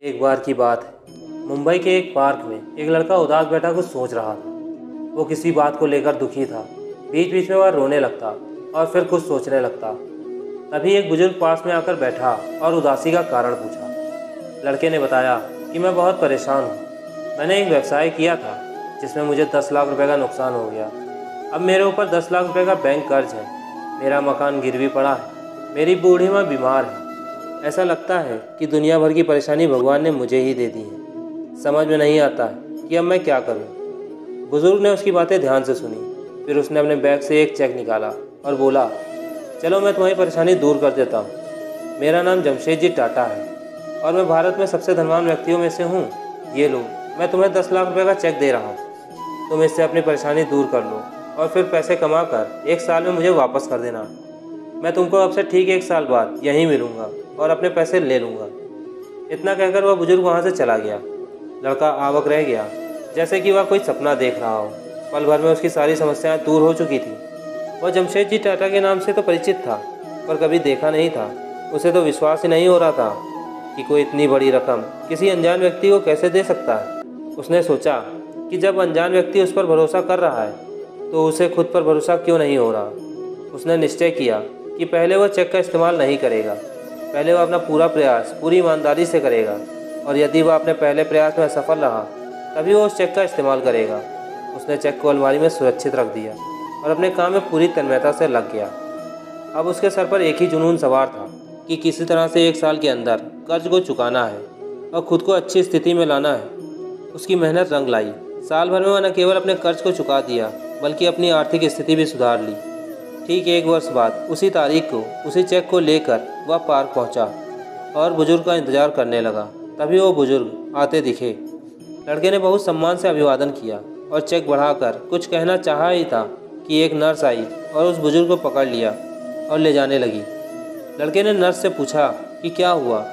एक बार की बात है, मुंबई के एक पार्क में एक लड़का उदास बैठा कुछ सोच रहा था। वो किसी बात को लेकर दुखी था। बीच बीच में वह रोने लगता और फिर कुछ सोचने लगता। तभी एक बुजुर्ग पास में आकर बैठा और उदासी का कारण पूछा। लड़के ने बताया कि मैं बहुत परेशान हूँ। मैंने एक व्यवसाय किया था जिसमें मुझे 10 लाख रुपए का नुकसान हो गया। अब मेरे ऊपर 10 लाख रुपए का बैंक कर्ज है। मेरा मकान गिरवी पड़ा है। मेरी बूढ़ी माँ बीमार है। ऐसा लगता है कि दुनिया भर की परेशानी भगवान ने मुझे ही दे दी है। समझ में नहीं आता है कि अब मैं क्या करूं। बुजुर्ग ने उसकी बातें ध्यान से सुनी। फिर उसने अपने बैग से एक चेक निकाला और बोला, चलो मैं तुम्हारी परेशानी दूर कर देता हूँ। मेरा नाम जमशेद जी टाटा है और मैं भारत में सबसे धनवान व्यक्तियों में से हूँ। ये लो, मैं तुम्हें 10 लाख रुपये का चेक दे रहा हूँ। तुम इससे अपनी परेशानी दूर कर लो और फिर पैसे कमा कर 1 साल में मुझे वापस कर देना। मैं तुमको अब से ठीक 1 साल बाद यहीं मिलूँगा और अपने पैसे ले लूँगा। इतना कहकर वह बुजुर्ग वहाँ से चला गया। लड़का आबक रह गया, जैसे कि वह कोई सपना देख रहा हो। पल भर में उसकी सारी समस्याएं दूर हो चुकी थी। वह जमशेद जी टाटा के नाम से तो परिचित था, पर कभी देखा नहीं था। उसे तो विश्वास ही नहीं हो रहा था कि कोई इतनी बड़ी रकम किसी अनजान व्यक्ति को कैसे दे सकता है। उसने सोचा कि जब अनजान व्यक्ति उस पर भरोसा कर रहा है तो उसे खुद पर भरोसा क्यों नहीं हो रहा। उसने निश्चय किया कि पहले वह चेक का इस्तेमाल नहीं करेगा। पहले वह अपना पूरा प्रयास पूरी ईमानदारी से करेगा और यदि वह अपने पहले प्रयास में असफल रहा तभी वो उस चेक का इस्तेमाल करेगा। उसने चेक को अलमारी में सुरक्षित रख दिया और अपने काम में पूरी तन्मयता से लग गया। अब उसके सर पर एक ही जुनून सवार था कि किसी तरह से 1 साल के अंदर कर्ज को चुकाना है और खुद को अच्छी स्थिति में लाना है। उसकी मेहनत रंग लाई। साल भर में वह न केवल अपने कर्ज को चुका दिया बल्कि अपनी आर्थिक स्थिति भी सुधार ली। ठीक 1 वर्ष बाद उसी तारीख को उसी चेक को लेकर वह पार्क पहुंचा और बुजुर्ग का इंतजार करने लगा। तभी वो बुजुर्ग आते दिखे। लड़के ने बहुत सम्मान से अभिवादन किया और चेक बढ़ाकर कुछ कहना चाहा ही था कि एक नर्स आई और उस बुजुर्ग को पकड़ लिया और ले जाने लगी। लड़के ने नर्स से पूछा कि क्या हुआ।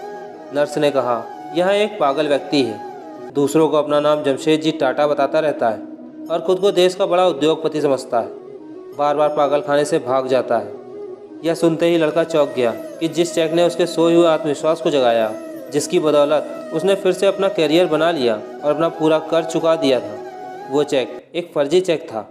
नर्स ने कहा, यह एक पागल व्यक्ति है। दूसरों को अपना नाम जमशेद जी टाटा बताता रहता है और खुद को देश का बड़ा उद्योगपति समझता है। बार बार पागल खाने से भाग जाता है। यह सुनते ही लड़का चौंक गया कि जिस चेक ने उसके सोए हुए आत्मविश्वास को जगाया, जिसकी बदौलत उसने फिर से अपना करियर बना लिया और अपना पूरा कर्ज चुका दिया था, वो चेक एक फर्जी चेक था।